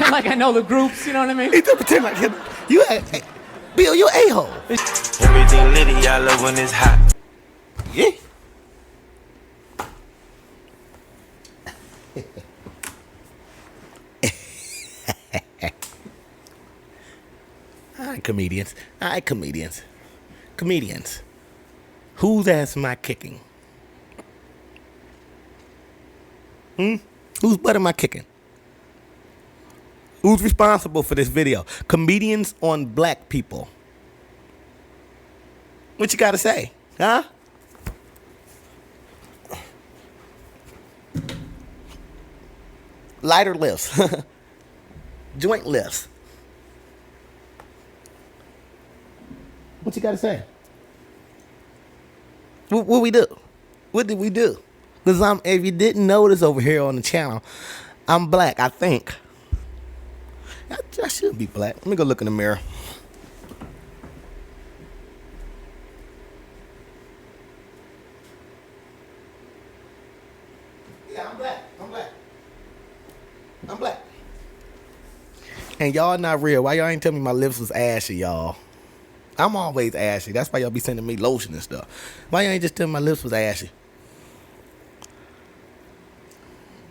pretend like I know the groups, you know what I mean? He just pretend like him. Bill, you a-hole. Everything litty, I love when it's hot. Yeah. All right, comedians. All right, comedians. Comedians. Whose ass am I kicking? Whose butt am I kicking? Who's responsible for this video? Comedians on black people. What you gotta say? Huh? Lighter lifts. Joint lifts. What you gotta say? What we do? What did we do? Because if you didn't notice over here on the channel, I'm black, I think. I should be black. Let me go look in the mirror. Yeah, I'm black. I'm black. I'm black. And y'all not real. Why y'all ain't tell me my lips was ashy, y'all? I'm always ashy. That's why y'all be sending me lotion and stuff. Why y'all ain't just tell me my lips was ashy?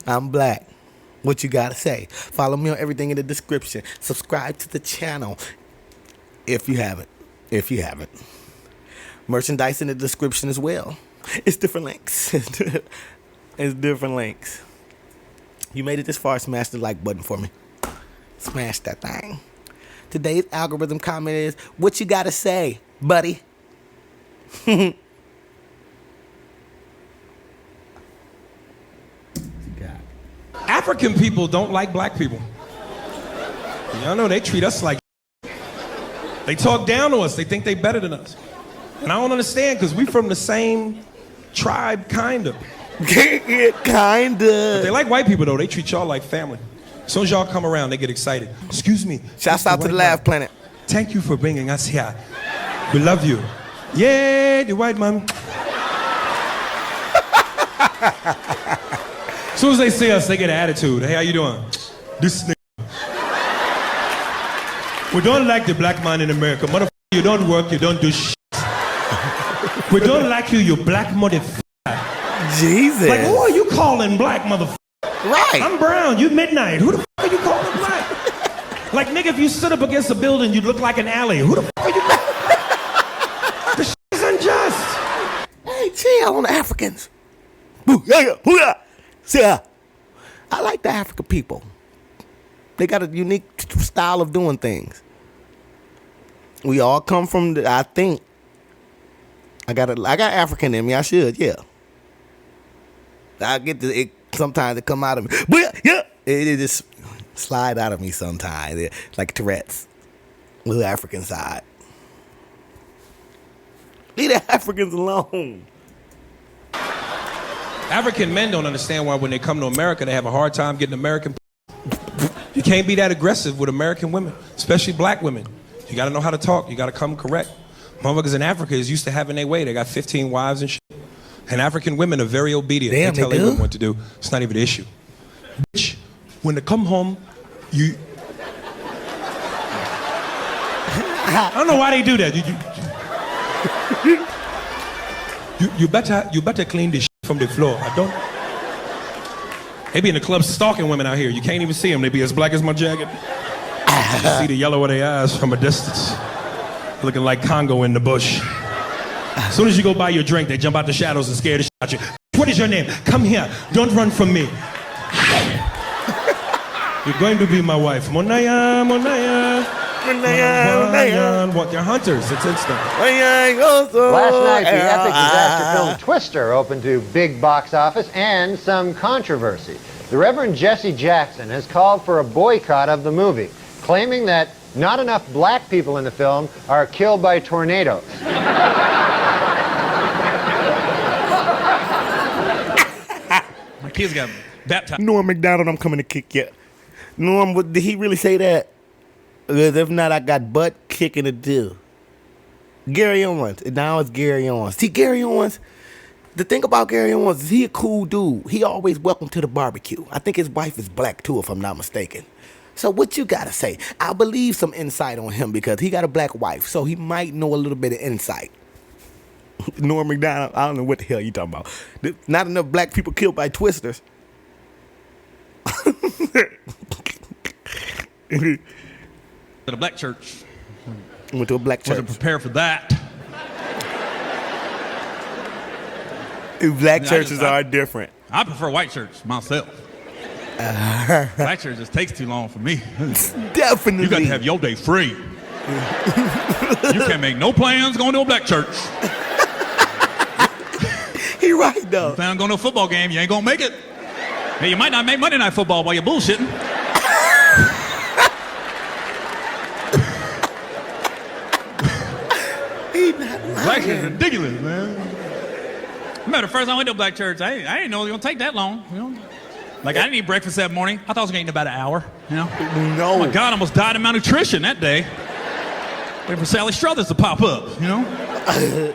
I'm black. What you gotta say? Follow me on everything in the description. Subscribe to the channel if you haven't. If you haven't. Merchandise in the description as well. It's different links. It's different links. You made it this far, smash the like button for me. Smash that thing. Today's algorithm comment is, what you gotta say, buddy? African people don't like black people. Y'all know they treat us like they talk down to us. They think they better than us. And I don't understand because we from the same tribe, kind of. Kinda. But they like white people, though. They treat y'all like family. As soon as y'all come around, they get excited. Excuse me. Shouts out to the Laugh Planet. Thank you for bringing us here. We love you. Yeah, the white man. As soon as they see us, they get an attitude. Hey, how you doing? This nigga. We don't like the black man in America. Motherfucker, you don't work, you don't do shit. We don't like you, you black motherfucker. Jesus. Like, who are you calling black, motherfucker? Right. I'm brown, you midnight. Who the fuck are you calling black? Like, nigga, if you stood up against a building, you'd look like an alley. Who the fuck are you? The shit is unjust. Hey, chill on the Africans. Yeah. I like the African people. They got a unique style of doing things. We all come from, I think, I got African in me. I should, yeah. I get it sometimes it come out of me. But yeah, it just slide out of me sometimes. Like Tourette's. Little African side. Leave the Africans alone. African men don't understand why when they come to America, they have a hard time getting American. You can't be that aggressive with American women, especially black women. You gotta know how to talk. You gotta come correct. Motherfuckers in Africa is used to having their way. They got 15 wives and shit. And African women are very obedient. Damn, they tell they their do? women what to do. It's not even an issue. Bitch, when they come home, you... I don't know why they do that. You better clean this shit from the floor. I don't... They be in the club stalking women out here. You can't even see them. They be as black as my jacket. You see the yellow of their eyes from a distance. Looking like Congo in the bush. As soon as you go buy your drink, they jump out the shadows and scare the shit out you. What is your name? Come here. Don't run from me. You're going to be my wife. Monaya, Monaya. Monaya. What? They're hunters. It's instant. Last night, the epic disaster film Twister opened to big box office and some controversy. The Reverend Jesse Jackson has called for a boycott of the movie, claiming that not enough black people in the film are killed by tornadoes. My kids got baptized. Norm McDonald, I'm coming to kick you. Norm, did he really say that? Because if not, I got butt kicking to do. Gary Owens. Now it's Gary Owens. See, Gary Owens, the thing about Gary Owens is he a cool dude. He always welcome to the barbecue. I think his wife is black too, if I'm not mistaken. So what you gotta say? I believe some insight on him because he got a black wife, so he might know a little bit of insight. Norm McDonald, I don't know what the hell you talking about. Not enough black people killed by twisters. To the black church. Went to a black church. Wasn't prepared for that. Black churches are different. I prefer white church myself. Black church just takes too long for me. Definitely. You got to have your day free. You can't make no plans going to a black church. He right though. Plan going to a football game, you ain't gonna make it. Hey, you might not make Monday Night Football while you're bullshitting. He not Black church is lying. ridiculous, man. Remember the first time I went to a black church, I didn't know it was gonna take that long, you know? Like I didn't eat breakfast that morning. I thought I was gonna eat in about an hour, you know? No. Oh my God, I almost died of malnutrition that day. Waiting for Sally Struthers to pop up, you know?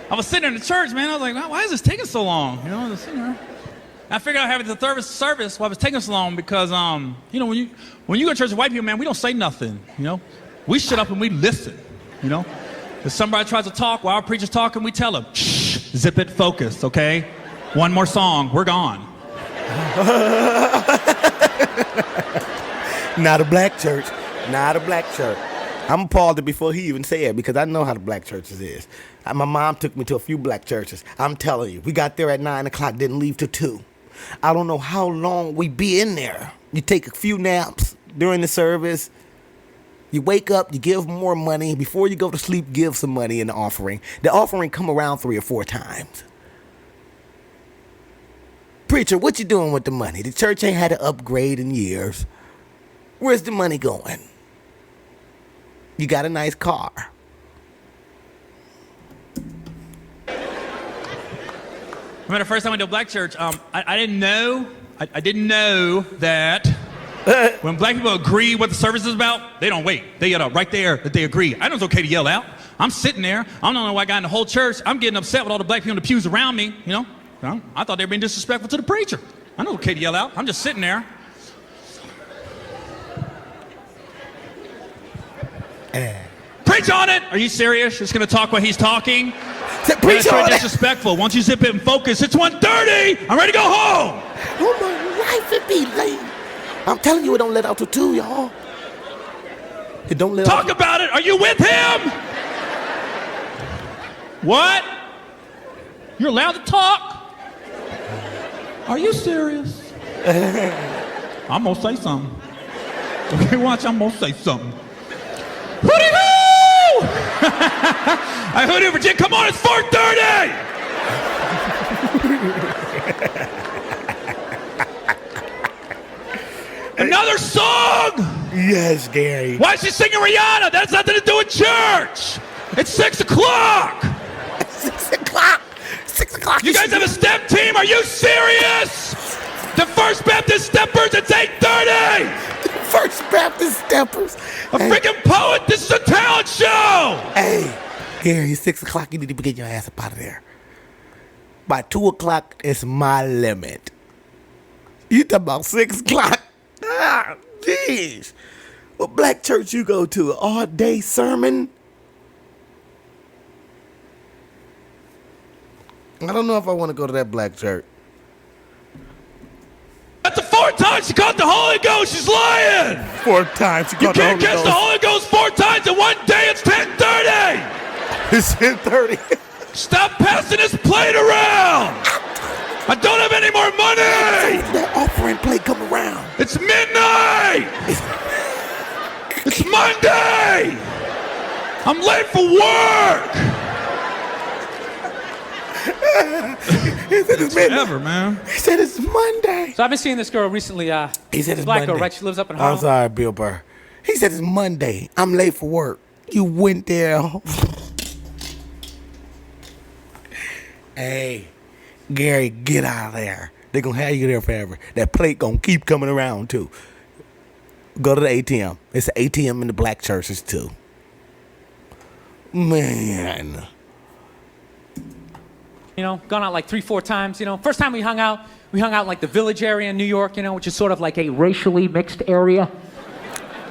I was sitting in the church, man. I was like, why is this taking so long? You know, I was sitting there. I figured out having the service why it was taking so long because, you know, when you go to church with white people, man, we don't say nothing, you know? We shut up and we listen, you know? If somebody tries to talk while our preacher's talking, we tell them, shh, zip it, focus, okay? One more song, we're gone. Not a black church. Not a black church. I'm appalled before he even said it because I know how the black churches is. My mom took me to a few black churches. I'm telling you, we got there at 9 o'clock, didn't leave till 2. I don't know how long we be in there. You take a few naps during the service. You wake up, you give more money. Before you go to sleep, give some money in the offering. The offering come around 3 or 4 times. Preacher, what you doing with the money? The church ain't had an upgrade in years. Where's the money going? You got a nice car. Remember the first time I went to a black church, I didn't know that when black people agree what the service is about, they don't wait. They get up right there that they agree. I know it's okay to yell out. I'm sitting there. I'm the only white guy in the whole church. I'm getting upset with all the black people in the pews around me, you know. I thought they were being disrespectful to the preacher. I know it's okay to yell out. I'm just sitting there. Preach on it! Are you serious? Just gonna talk while he's talking? Preach That's very on it. disrespectful. Once you zip it and focus, it's 1:30. I'm ready to go home. Oh my life, it be late. I'm telling you, it don't let out till 2, y'all. It don't let Talk out. about it. Are you with him? What? You're allowed to talk? Are you serious? I'm gonna say something. Okay, watch. I'm gonna say something. Hootie hoo! I hootie Virginia. Come on, it's 4:30. Another song. Yes, Gary. Why is she singing Rihanna? That has nothing to do with church. It's 6 o'clock. 6 o'clock. 6 o'clock. You guys have a step team? Are you serious? The First Baptist Steppers, it's 8:30. First Baptist Steppers. A freaking poet, this is a talent show. Hey, Gary, it's 6 o'clock. You need to get your ass up out of there. By 2 o'clock, it's my limit. You talking about 6 o'clock? Ah, jeez. What black church you go to? An all-day sermon? I don't know if I want to go to that black church. That's the 4th time she caught the Holy Ghost. She's lying. 4 times you You caught the can't Holy catch the Ghost. Holy Ghost 4 times in one day. It's 10:30. It's 10:30. Stop passing this plate around. I don't have any more money. That offering plate come around. It's midnight. It's Monday. I'm late for work. He said it's midnight. Ever, man. He said it's Monday. So I've been seeing this girl recently. He said it's black Monday. girl, right? She lives up in I'm Harlem. sorry, Bill Burr. He said it's Monday. I'm late for work. You went there. Hey, Gary, get out of there. They're going to have you there forever. That plate going to keep coming around, too. Go to the ATM. It's an ATM in the black churches, too. Man. you know, gone out like 3-4 times, you know. First time we hung out in like the Village area in New York, you know, which is sort of like a racially mixed area.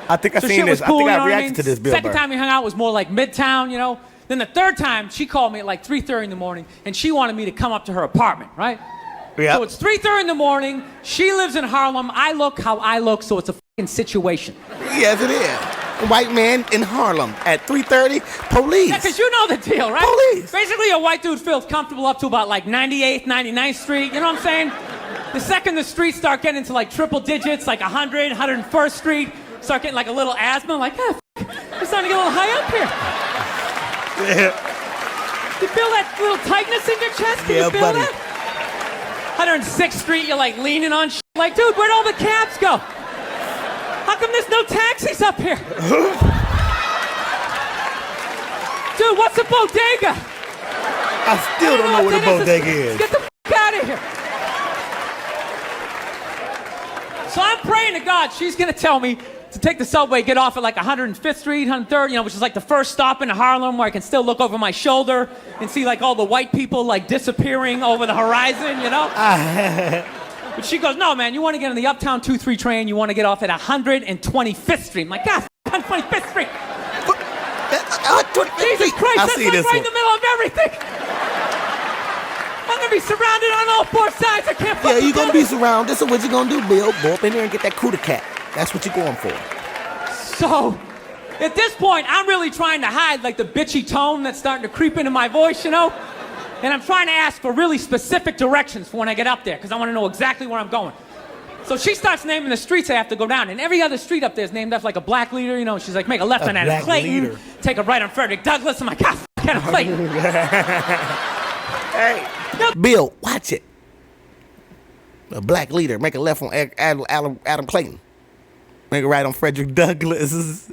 I think I've So seen shit was this. cool, I think you know I what reacted to this, Bill Second Burr. time we hung out was more like Midtown, you know. Then the third time, she called me at like 3:30 in the morning, and she wanted me to come up to her apartment, right? Yeah. So it's 3:30 in the morning. She lives in Harlem. I look how I look, so it's a fucking situation. Yes, it is. A white man in Harlem at 3:30. Police. Yeah, because you know the deal, right? Police. Basically, a white dude feels comfortable up to about like 98th, 99th Street. You know what I'm saying? The second the streets start getting into like triple digits, like 100, 101st Street, start getting like a little asthma, like, it's starting to get a little high up here. You feel that little tightness in your chest? Can Yeah, you feel buddy. that? 106th Street, you're like leaning on shit. Like, dude, where'd all the cabs go? How come there's no taxis up here? Dude, what's a bodega? I still don't know what a bodega is. Get the out of here. So I'm praying to God she's gonna tell me to take the subway, get off at like 105th Street, 103rd, you know, which is like the first stop in Harlem where I can still look over my shoulder and see like all the white people like disappearing over the horizon, you know? But she goes, no, man, you want to get on the Uptown 2-3 train, you want to get off at 125th Street. I'm like, God, 125th Street. Jesus Christ, I that's see like this right in one. the middle of everything. I'm gonna be surrounded on all 4 sides. I can't Yeah, fucking you're gonna do be this. surrounded. So what you gonna do, Bill? Go up in there and get that cooter cat. That's what you're going for. So, at this point, I'm really trying to hide like the bitchy tone that's starting to creep into my voice, you know? And I'm trying to ask for really specific directions for when I get up there, because I want to know exactly where I'm going. So she starts naming the streets I have to go down, and every other street up there is named after like a black leader, you know? She's like, make a left on Adam black Clayton, leader. take a right on Frederick Douglass. I'm like, God, f*** Adam Clayton. Hey, Bill, watch it. A black leader. Make a left on Adam Clayton. Make a right on Frederick Douglass.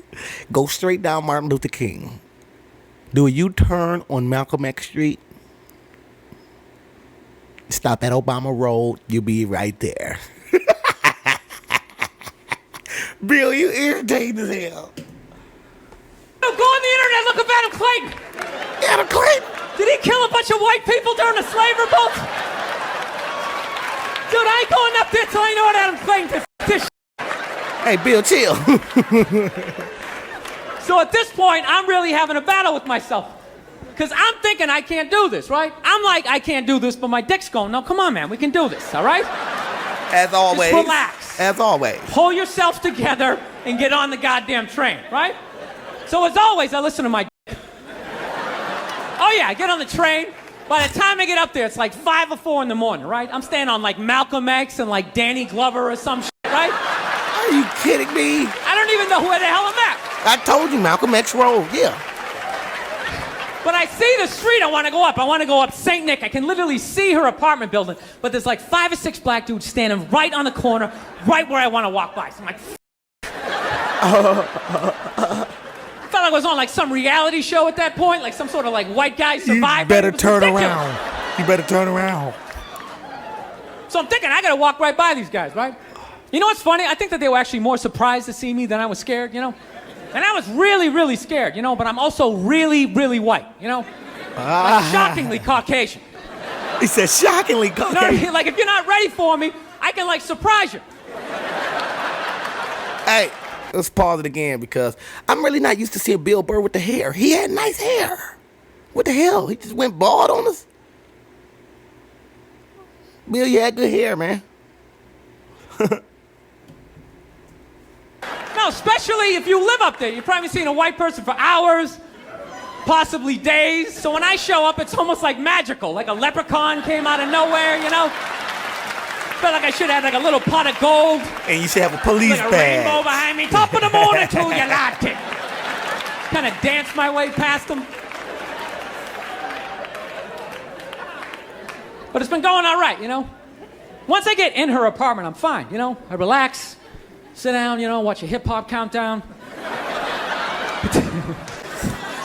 Go straight down Martin Luther King. Do a U-turn on Malcolm X Street. Stop at Obama Road. You'll be right there. Bill, you irritating as hell. Go on the internet, look up Adam Clayton. Adam Clayton. Did he kill a bunch of white people during the slave revolt? Dude, I ain't going up there till I know what Adam Clayton did. F- this shit. Hey, Bill, chill. So at this point, I'm really having a battle with myself. Because I'm thinking I can't do this, right? I'm like, I can't do this, but my dick's going, no, come on, man, we can do this, all right? As always. Just relax. As always. Pull yourself together and get on the goddamn train, right? So as always, I listen to my dick. Oh yeah, I get on the train. By the time I get up there, it's like 5 or 4 in the morning, right? I'm staying on like Malcolm X and like Danny Glover or some shit, right? Are you kidding me? I don't even know where the hell I'm at. I told you, Malcolm X Road, yeah. But I see the street I want to go up. I want to go up St. Nick. I can literally see her apartment building. But there's like 5 or 6 black dudes standing right on the corner, right where I want to walk by. So I'm like, felt like I was on like some reality show at that point, like some sort of like white guy survivor. You better It was turn ridiculous. around. You better turn around. So I'm thinking I got to walk right by these guys, right? You know what's funny? I think that they were actually more surprised to see me than I was scared, you know? And I was really, really scared, you know, but I'm also really, really white, you know? Like shockingly Caucasian. He said shockingly You know what I Caucasian. mean? Like if you're not ready for me, I can like surprise you. Hey, let's pause it again because I'm really not used to seeing Bill Burr with the hair. He had nice hair. What the hell? He just went bald on us? Bill, you had good hair, man. No, especially if you live up there. You've probably seen a white person for hours, possibly days. So when I show up, it's almost like magical. Like a leprechaun came out of nowhere, you know? Felt like I should have like a little pot of gold. And you should have a police Like a badge. rainbow behind me. Top of the morning to you, latte. Kind of dance my way past them. But it's been going all right, you know? Once I get in her apartment, I'm fine, you know? I relax, sit down, you know, watch a hip-hop countdown.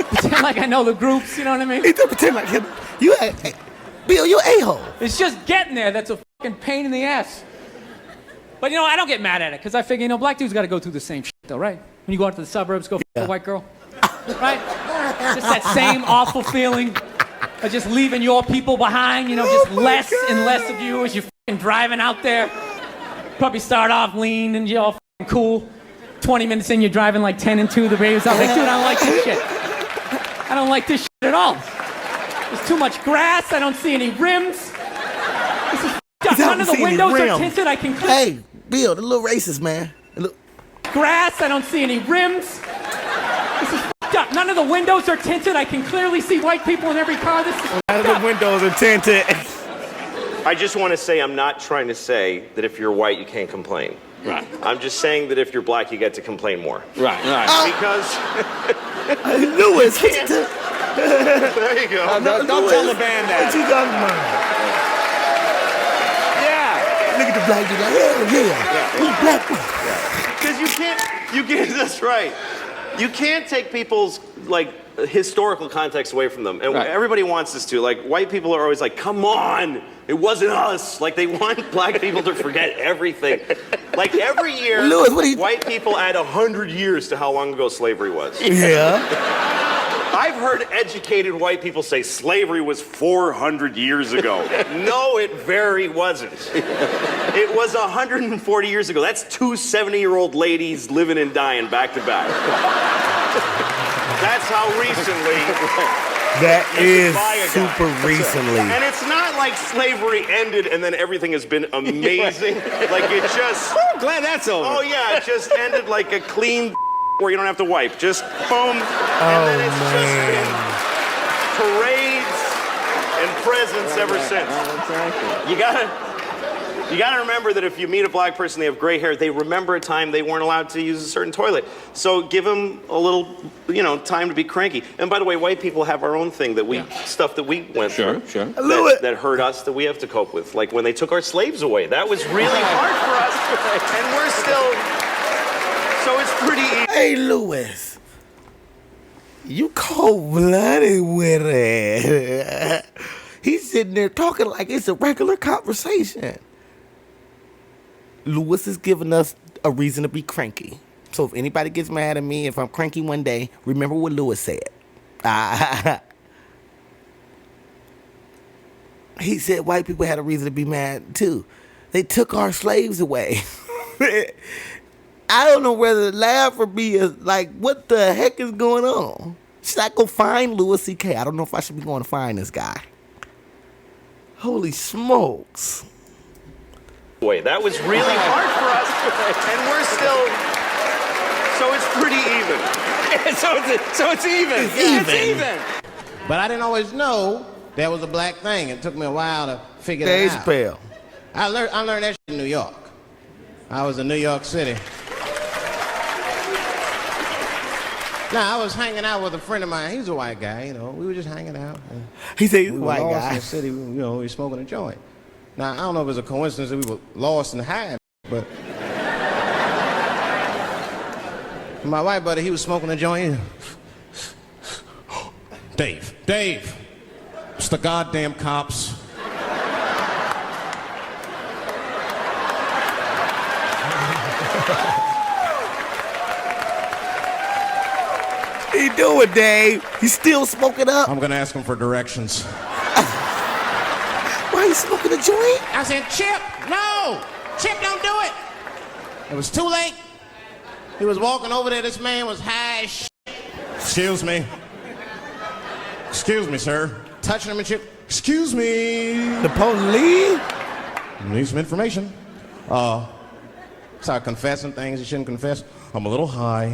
Pretend like I know the groups, you know what I mean? He did pretend like him. Hey, Bill, you a-hole. It's just getting there that's a fucking pain in the ass. But, you know, I don't get mad at it, because I figure, you know, black dudes got to go through the same shit, though, right? When you go out to the suburbs, go f*** a white girl, right? Just that same awful feeling. are just leaving your people behind, you know, just less and less of you as you're fucking driving out there. Probably start off lean and you're all fucking cool. 20 minutes in, you're driving like 10 and 2. The radio's out like, dude, I don't like this shit. I don't like this shit at all. There's too much grass. I don't see any rims. This is f***ed up. None of the windows are tinted. I can Hey, Bill, the little racist, man. grass. I don't see any rims. This is f***ed up. None of the windows are tinted. I can clearly see white people in every car. This is None of the windows are tinted. I just want to say I'm not trying to say that if you're white, you can't complain. Right. I'm just saying that if you're black, you get to complain more. Right. Because Lewis, there you go. Don't tell the band that. What you talking about? Yeah. Look at the black dude like, yeah. We black. Because you can't, that's right. You can't take people's, like, historical context away from them. And Right. everybody wants us to. Like, white people are always like, come on, it wasn't us. Like, they want black people to forget everything. Like, every year, Louis, what are you- white people add 100 years to how long ago slavery was. Yeah. I've heard educated white people say slavery was 400 years ago. No, it very wasn't. It was 140 years ago. That's two 70-year-old ladies living and dying back to back. That's how recently. That is buy a guy. super recently. And it's not like slavery ended and then everything has been amazing. Like it just. I'm glad that's over. Oh yeah, it just ended like a clean where you don't have to wipe. Just boom. And then it's just been parades and presents ever since. You gotta remember that if you meet a black person, they have gray hair, they remember a time they weren't allowed to use a certain toilet. So give them a little, time to be cranky. And by the way, white people have our own thing that stuff that we went through. Sure. That hurt us, that we have to cope with. Like when they took our slaves away, that was really hard for us. And we're still, so it's pretty easy. Hey, Lewis. You cold-blooded with it. He's sitting there talking like it's a regular conversation. Lewis is giving us a reason to be cranky. So if anybody gets mad at me, if I'm cranky one day, remember what Lewis said. He said white people had a reason to be mad too. They took our slaves away. I don't know whether to laugh or be like, what the heck is going on? Should I go find Louis C.K.? I don't know if I should be going to find this guy. Holy smokes. Boy, that was really hard for us, and we're still, so it's pretty even. so it's even. It's even. But I didn't always know that was a black thing. It took me a while to figure Dave that out. Chappelle. I learned that shit in New York. I was in New York City. Now, I was hanging out with a friend of mine. He's a white guy, We were just hanging out. He said he's a We were white lost guy. in the city, we were smoking a joint. Now, I don't know if it's a coincidence that we were lost and high, but my white buddy, he was smoking a joint. Dave, it's the goddamn cops. What you doing, Dave? You still smoking up? I'm gonna ask him for directions. Why you smoking a joint? I said, Chip, no! Chip, don't do it! It was too late. He was walking over there. This man was high as shit. Excuse me. Excuse me, sir. Touching him and Chip. Excuse me. The police? Need some information. Start confessing things you shouldn't confess. I'm a little high.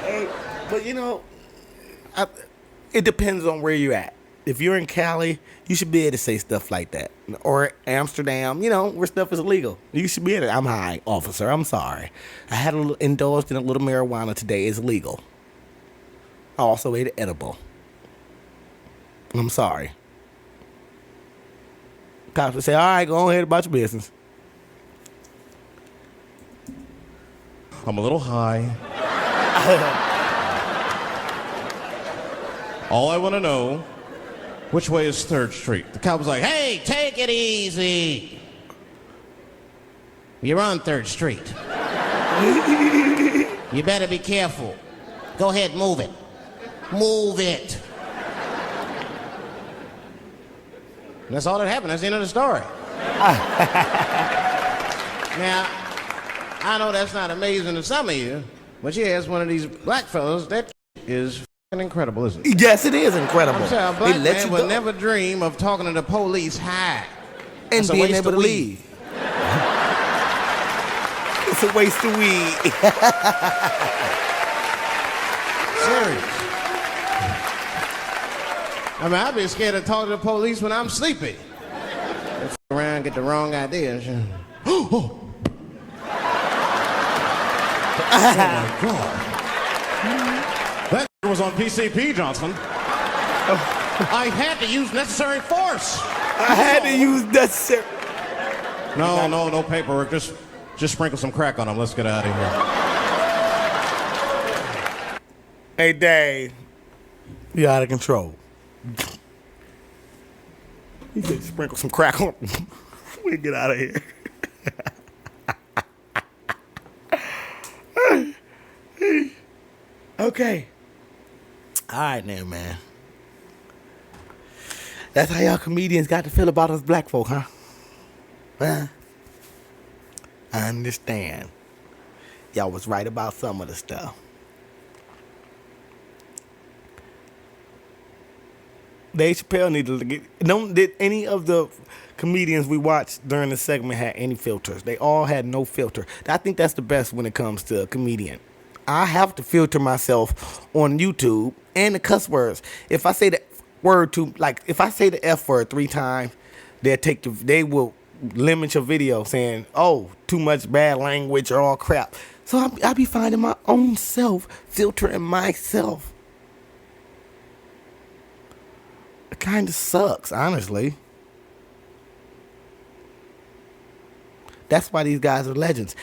Hey, but it depends on where you're at. If you're in Cali, you should be able to say stuff like that. Or Amsterdam, where stuff is illegal. You should be able to, I'm high, officer, I'm sorry. I had indulged in a little marijuana today. It's legal. I also ate an edible. I'm sorry. Cops would say, all right, go ahead about your business. I'm a little high. All I want to know, which way is 3rd Street? The cop was like, hey, take it easy. You're on 3rd Street. You better be careful. Go ahead, move it. Move it. And that's all that happened. That's the end of the story. Now, I know that's not amazing to some of you, but yeah, it's one of these black fellas that is f***ing incredible, isn't it? Yes, it is incredible. I'm saying a They black let man you would go. never dream of talking to the police high. And That's a being waste able of to weed. leave. It's a waste of weed. Serious. I mean, I'd be scared to talk to the police when I'm sleepy. They f around, get the wrong idea and shit. Oh my God. That was on PCP, Johnson. I had to use necessary force. I had to use that. No paperwork. Just sprinkle some crack on them. Let's get out of here. Hey, Dave. You're out of control. He said sprinkle some crack on them. We get out of here. Okay. All right, now, man. That's how y'all comedians got to feel about us black folk, huh? Huh? I understand. Y'all was right about some of the stuff. Dave Chappelle needed to get. Did any of the comedians we watched during the segment had any filters? They all had no filter. I think that's the best when it comes to a comedian. I have to filter myself on YouTube and the cuss words. If I say the word if I say the F word 3 times, they will limit your video saying, oh, too much bad language or all crap. So I be finding my own self, filtering myself. It kind of sucks, honestly. That's why these guys are legends.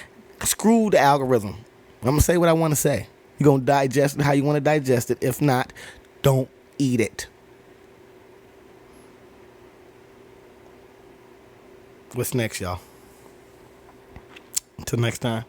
Screw the algorithm. I'm going to say what I want to say. You're going to digest it how you want to digest it. If not, don't eat it. What's next, y'all? Until next time.